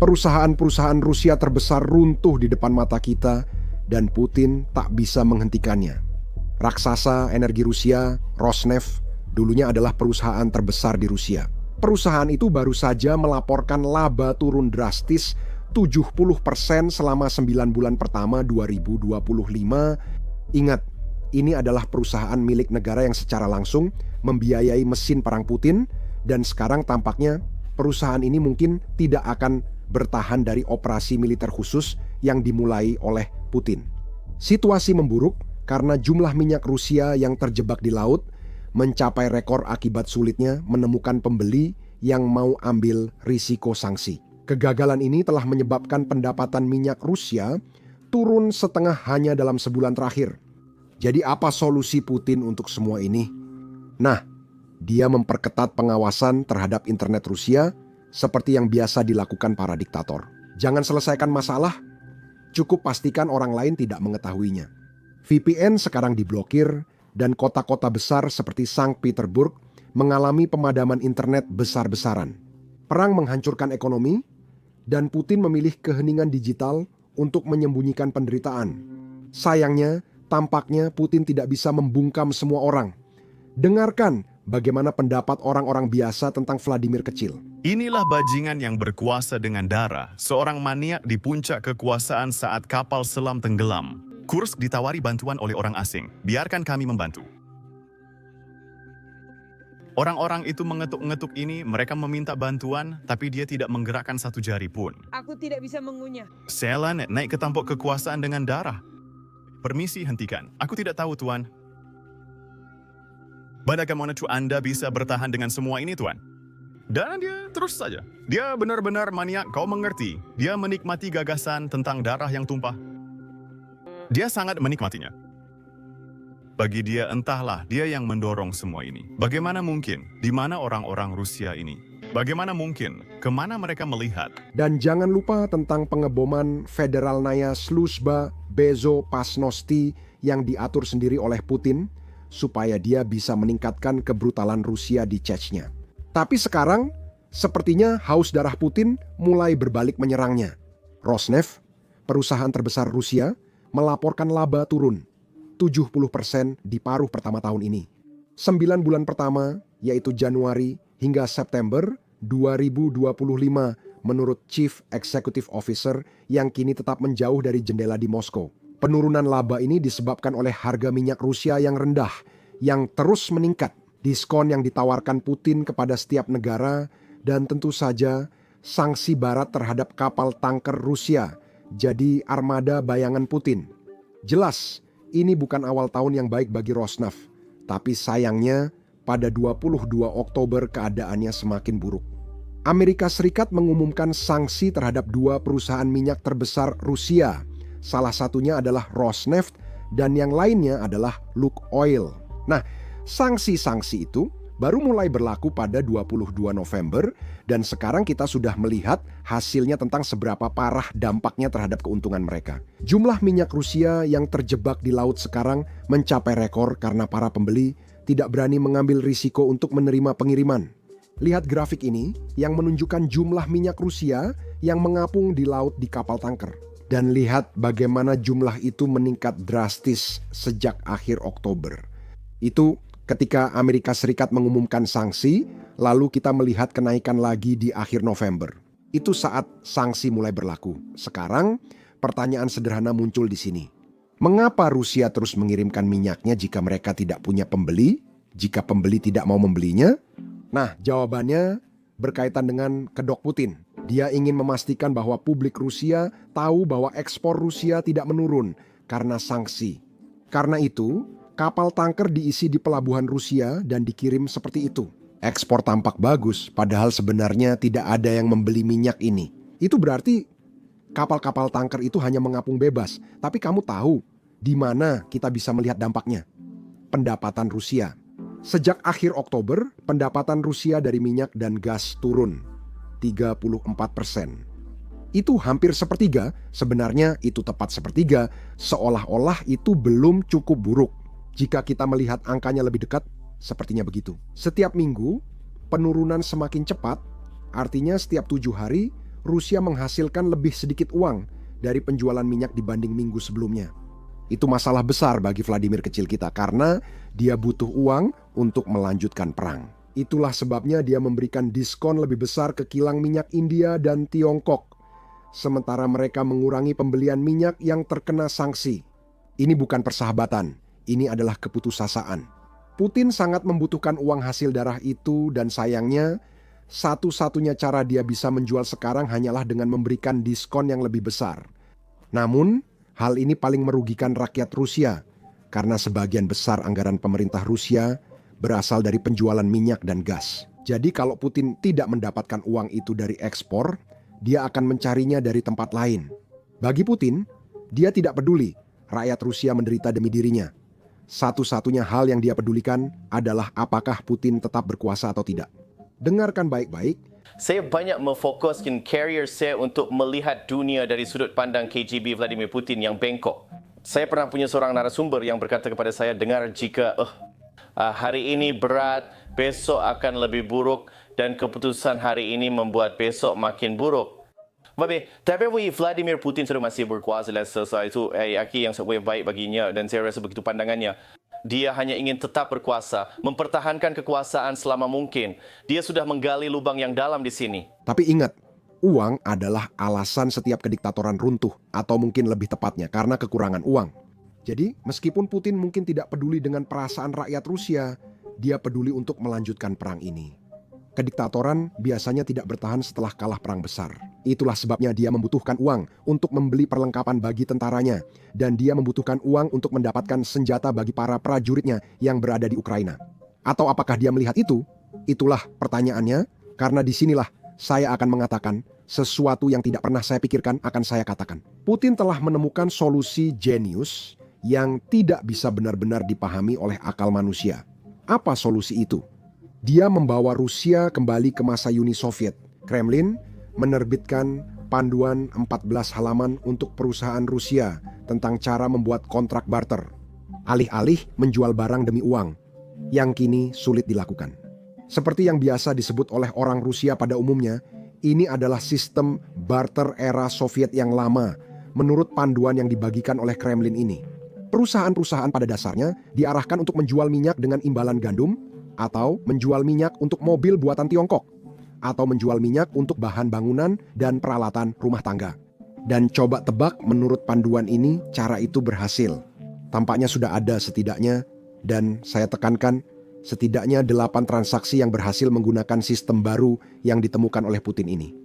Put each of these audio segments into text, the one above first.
Perusahaan-perusahaan Rusia terbesar runtuh di depan mata kita dan Putin tak bisa menghentikannya. Raksasa energi Rusia, Rosneft, dulunya adalah perusahaan terbesar di Rusia. Perusahaan itu baru saja melaporkan laba turun drastis 70% selama 9 bulan pertama 2025. Ingat, ini adalah perusahaan milik negara yang secara langsung membiayai mesin perang Putin, dan sekarang tampaknya perusahaan ini mungkin tidak akan bertahan dari operasi militer khusus yang dimulai oleh Putin. Situasi memburuk karena jumlah minyak Rusia yang terjebak di laut mencapai rekor akibat sulitnya menemukan pembeli yang mau ambil risiko sanksi. Kegagalan ini telah menyebabkan pendapatan minyak Rusia turun setengah hanya dalam sebulan terakhir. Jadi apa solusi Putin untuk semua ini? Nah, dia memperketat pengawasan terhadap internet Rusia seperti yang biasa dilakukan para diktator. Jangan selesaikan masalah, cukup pastikan orang lain tidak mengetahuinya. VPN sekarang diblokir dan kota-kota besar seperti Sankt Petersburg mengalami pemadaman internet besar-besaran. Perang menghancurkan ekonomi dan Putin memilih keheningan digital untuk menyembunyikan penderitaan. Sayangnya, tampaknya Putin tidak bisa membungkam semua orang. Dengarkan bagaimana pendapat orang-orang biasa tentang Vladimir kecil. Inilah bajingan yang berkuasa dengan darah, seorang maniak di puncak kekuasaan saat kapal selam tenggelam. Kursk ditawari bantuan oleh orang asing, biarkan kami membantu. Orang-orang itu mengetuk-ngetuk ini, mereka meminta bantuan, tapi dia tidak menggerakkan satu jari pun. Aku tidak bisa mengunyah. Selan naik ke tampuk kekuasaan dengan darah. Permisi, hentikan. Aku tidak tahu, Tuan. Bagaimana Anda bisa bertahan dengan semua ini, Tuan? Dan dia terus saja. Dia benar-benar maniak, kau mengerti. Dia menikmati gagasan tentang darah yang tumpah. Dia sangat menikmatinya. Bagi dia entahlah, dia yang mendorong semua ini. Bagaimana mungkin? Di mana orang-orang Rusia ini? Bagaimana mungkin? Kemana mereka melihat? Dan jangan lupa tentang pengeboman Federalnaya Sluzhba Bezopasnosti yang diatur sendiri oleh Putin supaya dia bisa meningkatkan kebrutalan Rusia di Chechnya. Tapi sekarang, sepertinya haus darah Putin mulai berbalik menyerangnya. Rosneft, perusahaan terbesar Rusia, melaporkan laba turun 70% di paruh pertama tahun ini. 9 bulan pertama, yaitu Januari hingga September 2025, menurut Chief Executive Officer yang kini tetap menjauh dari jendela di Moskow. Penurunan laba ini disebabkan oleh harga minyak Rusia yang rendah, yang terus meningkat, diskon yang ditawarkan Putin kepada setiap negara, dan tentu saja sanksi barat terhadap kapal tanker Rusia, jadi armada bayangan Putin. Jelas, ini bukan awal tahun yang baik bagi Rosneft, tapi sayangnya pada 22 Oktober keadaannya semakin buruk. Amerika Serikat mengumumkan sanksi terhadap 2 perusahaan minyak terbesar Rusia. Salah satunya adalah Rosneft dan yang lainnya adalah Lukoil. Nah, sanksi-sanksi itu baru mulai berlaku pada 22 November dan sekarang kita sudah melihat hasilnya tentang seberapa parah dampaknya terhadap keuntungan mereka. Jumlah minyak Rusia yang terjebak di laut sekarang mencapai rekor karena para pembeli tidak berani mengambil risiko untuk menerima pengiriman. Lihat grafik ini yang menunjukkan jumlah minyak Rusia yang mengapung di laut di kapal tanker. Dan lihat bagaimana jumlah itu meningkat drastis sejak akhir Oktober. Itu ketika Amerika Serikat mengumumkan sanksi, lalu kita melihat kenaikan lagi di akhir November. Itu saat sanksi mulai berlaku. Sekarang, pertanyaan sederhana muncul di sini. Mengapa Rusia terus mengirimkan minyaknya jika mereka tidak punya pembeli? Jika pembeli tidak mau membelinya? Nah, jawabannya berkaitan dengan kedok Putin. Dia ingin memastikan bahwa publik Rusia tahu bahwa ekspor Rusia tidak menurun karena sanksi. Karena itu, kapal tanker diisi di pelabuhan Rusia dan dikirim seperti itu. Ekspor tampak bagus, padahal sebenarnya tidak ada yang membeli minyak ini. Itu berarti kapal-kapal tanker itu hanya mengapung bebas. Tapi kamu tahu di mana kita bisa melihat dampaknya? Pendapatan Rusia. Sejak akhir Oktober, pendapatan Rusia dari minyak dan gas turun 34%. Itu hampir sepertiga, sebenarnya itu tepat sepertiga, seolah-olah itu belum cukup buruk. Jika kita melihat angkanya lebih dekat, sepertinya begitu. Setiap minggu, penurunan semakin cepat, artinya setiap 7 hari, Rusia menghasilkan lebih sedikit uang dari penjualan minyak dibanding minggu sebelumnya. Itu masalah besar bagi Vladimir kecil kita karena dia butuh uang untuk melanjutkan perang. Itulah sebabnya dia memberikan diskon lebih besar ke kilang minyak India dan Tiongkok, sementara mereka mengurangi pembelian minyak yang terkena sanksi. Ini bukan persahabatan, ini adalah keputusasaan. Putin sangat membutuhkan uang hasil darah itu dan sayangnya, satu-satunya cara dia bisa menjual sekarang hanyalah dengan memberikan diskon yang lebih besar. Namun, hal ini paling merugikan rakyat Rusia karena sebagian besar anggaran pemerintah Rusia berasal dari penjualan minyak dan gas. Jadi kalau Putin tidak mendapatkan uang itu dari ekspor, dia akan mencarinya dari tempat lain. Bagi Putin, dia tidak peduli rakyat Rusia menderita demi dirinya. Satu-satunya hal yang dia pedulikan adalah apakah Putin tetap berkuasa atau tidak. Dengarkan baik-baik. Saya banyak memfokuskan karier saya untuk melihat dunia dari sudut pandang KGB Vladimir Putin yang bengkok. Saya pernah punya seorang narasumber yang berkata kepada saya, dengar jika hari ini berat, besok akan lebih buruk dan keputusan hari ini membuat besok makin buruk. Tapi Vladimir Putin sudah masih berkuasa dan selesai itu yang sangat baik baginya dan saya rasa begitu pandangannya. Dia hanya ingin tetap berkuasa, mempertahankan kekuasaan selama mungkin. Dia sudah menggali lubang yang dalam di sini. Tapi ingat, uang adalah alasan setiap kediktatoran runtuh, atau mungkin lebih tepatnya karena kekurangan uang. Jadi, meskipun Putin mungkin tidak peduli dengan perasaan rakyat Rusia, dia peduli untuk melanjutkan perang ini. Kediktatoran biasanya tidak bertahan setelah kalah perang besar. Itulah sebabnya dia membutuhkan uang untuk membeli perlengkapan bagi tentaranya, dan dia membutuhkan uang untuk mendapatkan senjata bagi para prajuritnya yang berada di Ukraina. Atau apakah dia melihat itu? Itulah pertanyaannya, karena disinilah saya akan mengatakan sesuatu yang tidak pernah saya pikirkan akan saya katakan. Putin telah menemukan solusi jenius yang tidak bisa benar-benar dipahami oleh akal manusia. Apa solusi itu? Dia membawa Rusia kembali ke masa Uni Soviet. Kremlin menerbitkan panduan 14 halaman untuk perusahaan Rusia tentang cara membuat kontrak barter, alih-alih menjual barang demi uang, yang kini sulit dilakukan. Seperti yang biasa disebut oleh orang Rusia pada umumnya, ini adalah sistem barter era Soviet yang lama, menurut panduan yang dibagikan oleh Kremlin ini. Perusahaan-perusahaan pada dasarnya diarahkan untuk menjual minyak dengan imbalan gandum, atau menjual minyak untuk mobil buatan Tiongkok, atau menjual minyak untuk bahan bangunan dan peralatan rumah tangga. Dan coba tebak menurut panduan ini cara itu berhasil. Tampaknya sudah ada setidaknya, dan saya tekankan, setidaknya 8 transaksi yang berhasil menggunakan sistem baru yang ditemukan oleh Putin ini.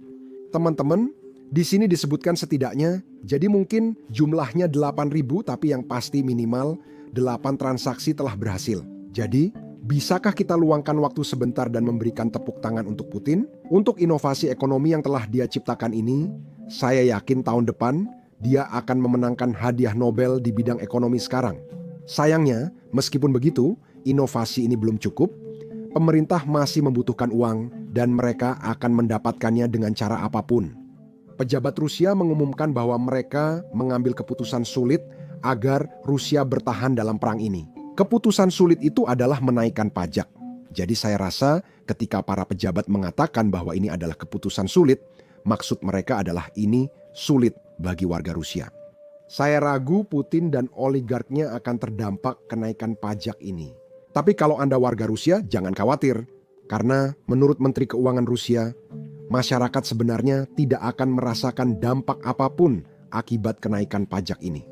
Teman-teman, di sini disebutkan setidaknya, jadi mungkin jumlahnya 8.000 tapi yang pasti minimal 8 transaksi telah berhasil. Jadi, bisakah kita luangkan waktu sebentar dan memberikan tepuk tangan untuk Putin? Untuk inovasi ekonomi yang telah dia ciptakan ini, saya yakin tahun depan dia akan memenangkan hadiah Nobel di bidang ekonomi sekarang. Sayangnya, meskipun begitu, inovasi ini belum cukup. Pemerintah masih membutuhkan uang dan mereka akan mendapatkannya dengan cara apapun. Pejabat Rusia mengumumkan bahwa mereka mengambil keputusan sulit agar Rusia bertahan dalam perang ini. Keputusan sulit itu adalah menaikkan pajak. Jadi saya rasa ketika para pejabat mengatakan bahwa ini adalah keputusan sulit, maksud mereka adalah ini sulit bagi warga Rusia. Saya ragu Putin dan oligarknya akan terdampak kenaikan pajak ini. Tapi kalau Anda warga Rusia, jangan khawatir. Karena menurut Menteri Keuangan Rusia, masyarakat sebenarnya tidak akan merasakan dampak apapun akibat kenaikan pajak ini.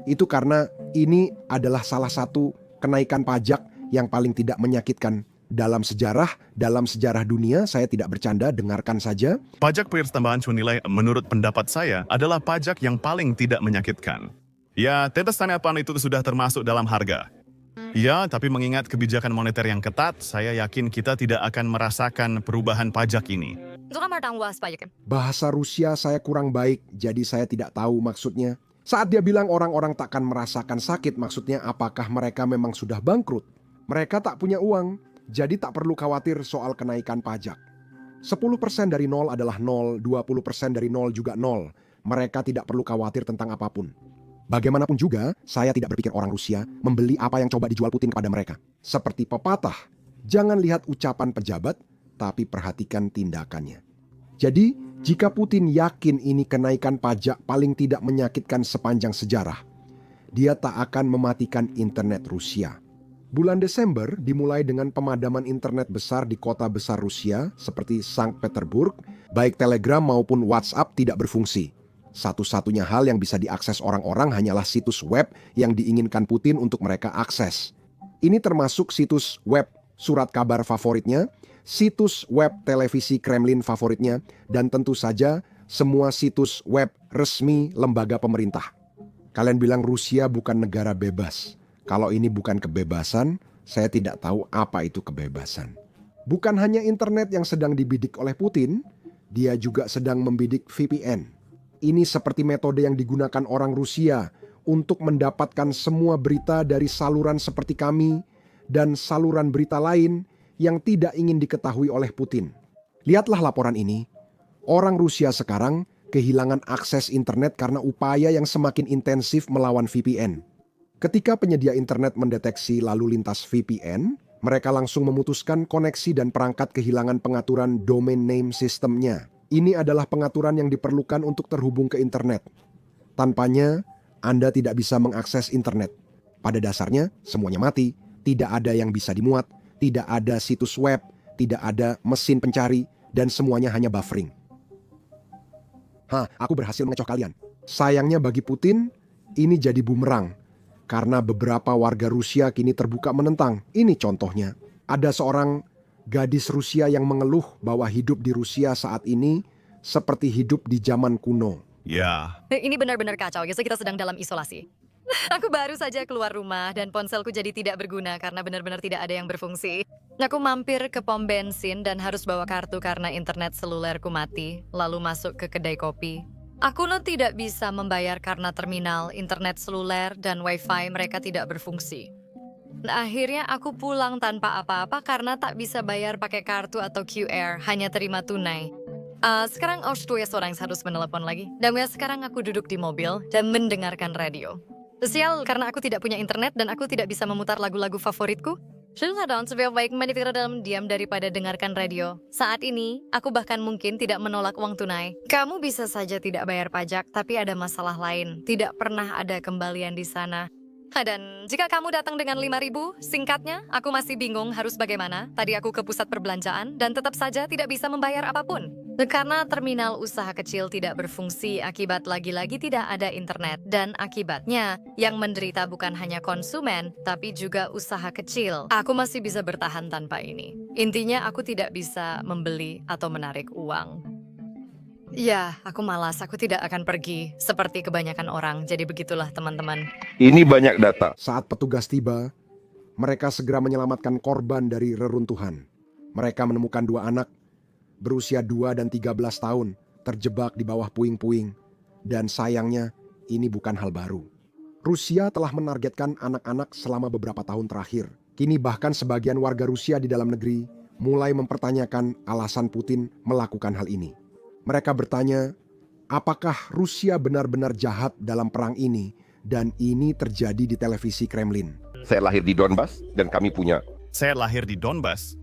Itu karena ini adalah salah satu kenaikan pajak yang paling tidak menyakitkan dalam sejarah dunia. Saya tidak bercanda, dengarkan saja. Pajak pertambahan nilai menurut pendapat saya adalah pajak yang paling tidak menyakitkan. Ya, tetes tanapan itu sudah termasuk dalam harga. Ya, tapi mengingat kebijakan moneter yang ketat, saya yakin kita tidak akan merasakan perubahan pajak ini. Bahasa Rusia saya kurang baik, jadi saya tidak tahu maksudnya. Saat dia bilang orang-orang takkan merasakan sakit, maksudnya apakah mereka memang sudah bangkrut? Mereka tak punya uang, jadi tak perlu khawatir soal kenaikan pajak. 10% dari 0 adalah 0, 20% dari 0 juga 0. Mereka tidak perlu khawatir tentang apapun. Bagaimanapun juga, saya tidak berpikir orang Rusia membeli apa yang coba dijual Putin kepada mereka. Seperti pepatah, jangan lihat ucapan pejabat, tapi perhatikan tindakannya. Jadi, Jika Putin yakin ini kenaikan pajak paling tidak menyakitkan sepanjang sejarah, dia tak akan mematikan internet Rusia. Bulan Desember dimulai dengan pemadaman internet besar di kota besar Rusia seperti Sankt Petersburg, baik Telegram maupun WhatsApp tidak berfungsi. Satu-satunya hal yang bisa diakses orang-orang hanyalah situs web yang diinginkan Putin untuk mereka akses. Ini termasuk situs web surat kabar favoritnya, situs web televisi Kremlin favoritnya, dan tentu saja semua situs web resmi lembaga pemerintah. Kalian bilang Rusia bukan negara bebas. Kalau ini bukan kebebasan, saya tidak tahu apa itu kebebasan. Bukan hanya internet yang sedang dibidik oleh Putin, dia juga sedang membidik VPN. Ini seperti metode yang digunakan orang Rusia untuk mendapatkan semua berita dari saluran seperti kami dan saluran berita lain yang tidak ingin diketahui oleh Putin. Lihatlah laporan ini. Orang Rusia sekarang kehilangan akses internet karena upaya yang semakin intensif melawan VPN. Ketika penyedia internet mendeteksi lalu lintas VPN, mereka langsung memutuskan koneksi dan perangkat kehilangan pengaturan domain name sistemnya. Ini adalah pengaturan yang diperlukan untuk terhubung ke internet. Tanpanya, Anda tidak bisa mengakses internet. Pada dasarnya, semuanya mati. Tidak ada yang bisa dimuat, tidak ada situs web, tidak ada mesin pencari, dan semuanya hanya buffering. Aku berhasil mengecoh kalian. Sayangnya bagi Putin, ini jadi bumerang. Karena beberapa warga Rusia kini terbuka menentang. Ini contohnya. Ada seorang gadis Rusia yang mengeluh bahwa hidup di Rusia saat ini seperti hidup di zaman kuno. Ya, Ini benar-benar kacau, ya kita sedang dalam isolasi. Aku baru saja keluar rumah dan ponselku jadi tidak berguna karena benar-benar tidak ada yang berfungsi. Aku mampir ke pom bensin dan harus bawa kartu karena internet selulerku mati, lalu masuk ke kedai kopi. Aku tidak bisa membayar karena terminal, internet seluler, dan wifi mereka tidak berfungsi. Akhirnya aku pulang tanpa apa-apa karena tak bisa bayar pakai kartu atau QR, hanya terima tunai. Sekarang orang harus menelepon lagi. Dan sekarang aku duduk di mobil dan mendengarkan radio. Sial, karena aku tidak punya internet dan aku tidak bisa memutar lagu-lagu favoritku. Sudah dong, lebih baik menitikan dalam diam daripada dengarkan radio. Saat ini, aku bahkan mungkin tidak menolak uang tunai. Kamu bisa saja tidak bayar pajak, tapi ada masalah lain. Tidak pernah ada kembalian di sana. Dan jika kamu datang dengan 5.000, singkatnya, aku masih bingung harus bagaimana. Tadi aku ke pusat perbelanjaan dan tetap saja tidak bisa membayar apapun. Karena terminal usaha kecil tidak berfungsi akibat lagi-lagi tidak ada internet. Dan akibatnya, yang menderita bukan hanya konsumen, tapi juga usaha kecil. Aku masih bisa bertahan tanpa ini. Intinya aku tidak bisa membeli atau menarik uang. Ya, aku malas. Aku tidak akan pergi seperti kebanyakan orang. Jadi begitulah teman-teman. Ini banyak data. Saat petugas tiba, mereka segera menyelamatkan korban dari reruntuhan. Mereka menemukan 2 anak berusia 2 dan 13 tahun terjebak di bawah puing-puing. Dan sayangnya, ini bukan hal baru. Rusia telah menargetkan anak-anak selama beberapa tahun terakhir. Kini bahkan sebagian warga Rusia di dalam negeri mulai mempertanyakan alasan Putin melakukan hal ini. Mereka bertanya, apakah Rusia benar-benar jahat dalam perang ini dan ini terjadi di televisi Kremlin? Saya lahir di Donbas dan kami punya. saya lahir di Donbas.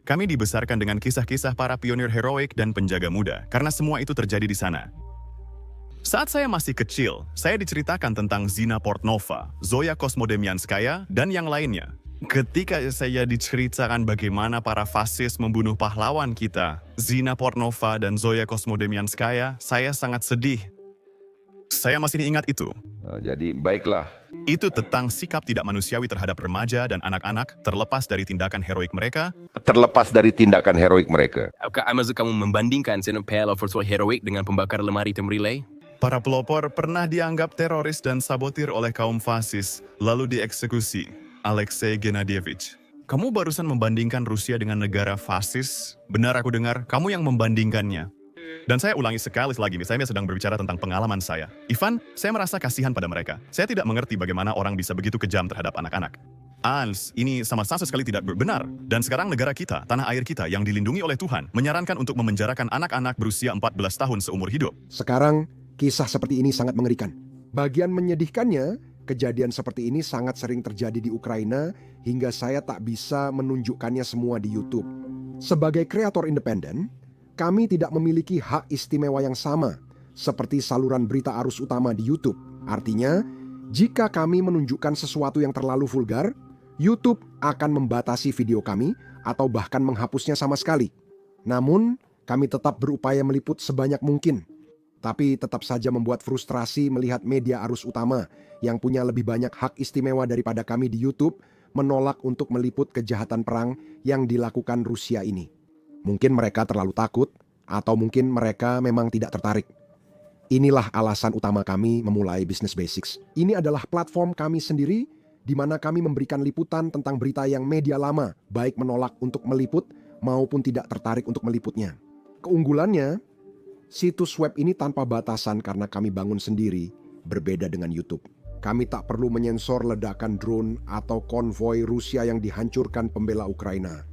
Kami dibesarkan dengan kisah-kisah para pionir heroik dan penjaga muda, karena semua itu terjadi di sana. Saat saya masih kecil, saya diceritakan tentang Zina Portnova, Zoya Kosmodemyanskaya, dan yang lainnya. Ketika saya diceritakan bagaimana para fasis membunuh pahlawan kita, Zina Portnova dan Zoya Kosmodemyanskaya, saya sangat sedih. Saya masih ingat itu. Jadi baiklah. Itu tentang sikap tidak manusiawi terhadap remaja dan anak-anak terlepas dari tindakan heroik mereka. Terlepas dari tindakan heroik mereka. Apakah maksud kamu membandingkan Xenopel Overthrow heroik dengan pembakar lemari tim relay? Para pelopor pernah dianggap teroris dan sabotir oleh kaum fasis, lalu dieksekusi. Alexei Genadievich. Kamu barusan membandingkan Rusia dengan negara fasis? Benar aku dengar, kamu yang membandingkannya. Dan saya ulangi sekali lagi, saya sedang berbicara tentang pengalaman saya. Ivan, saya merasa kasihan pada mereka. Saya tidak mengerti bagaimana orang bisa begitu kejam terhadap anak-anak. Ans, ini sama sekali tidak benar. Dan sekarang negara kita, tanah air kita yang dilindungi oleh Tuhan, menyarankan untuk memenjarakan anak-anak berusia 14 tahun seumur hidup. Sekarang, kisah seperti ini sangat mengerikan. Bagian menyedihkannya, kejadian seperti ini sangat sering terjadi di Ukraina hingga saya tak bisa menunjukkannya semua di YouTube. Sebagai kreator independen, kami tidak memiliki hak istimewa yang sama seperti saluran berita arus utama di YouTube. Artinya, jika kami menunjukkan sesuatu yang terlalu vulgar, YouTube akan membatasi video kami atau bahkan menghapusnya sama sekali. Namun, kami tetap berupaya meliput sebanyak mungkin, tapi tetap saja membuat frustrasi melihat media arus utama yang punya lebih banyak hak istimewa daripada kami di YouTube menolak untuk meliput kejahatan perang yang dilakukan Rusia ini. Mungkin mereka terlalu takut, atau mungkin mereka memang tidak tertarik. Inilah alasan utama kami memulai Business Basics. Ini adalah platform kami sendiri di mana kami memberikan liputan tentang berita yang media lama baik menolak untuk meliput maupun tidak tertarik untuk meliputnya. Keunggulannya, situs web ini tanpa batasan karena kami bangun sendiri, berbeda dengan YouTube. Kami tak perlu menyensor ledakan drone atau konvoi Rusia yang dihancurkan pembela Ukraina.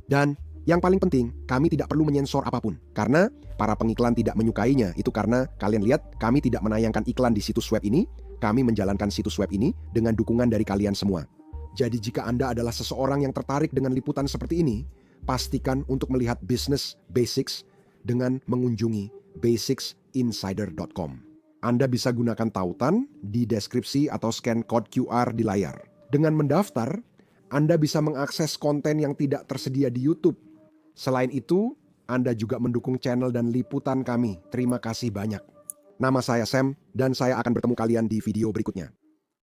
Dan yang paling penting, kami tidak perlu menyensor apapun. Karena para pengiklan tidak menyukainya. Itu karena kalian lihat, kami tidak menayangkan iklan di situs web ini. Kami menjalankan situs web ini dengan dukungan dari kalian semua. Jadi jika Anda adalah seseorang yang tertarik dengan liputan seperti ini, pastikan untuk melihat Business Basics dengan mengunjungi basicsinsider.com. Anda bisa gunakan tautan di deskripsi atau scan code QR di layar. Dengan mendaftar, Anda bisa mengakses konten yang tidak tersedia di YouTube. Selain itu, Anda juga mendukung channel dan liputan kami. Terima kasih banyak. Nama saya Sam, dan saya akan bertemu kalian di video berikutnya.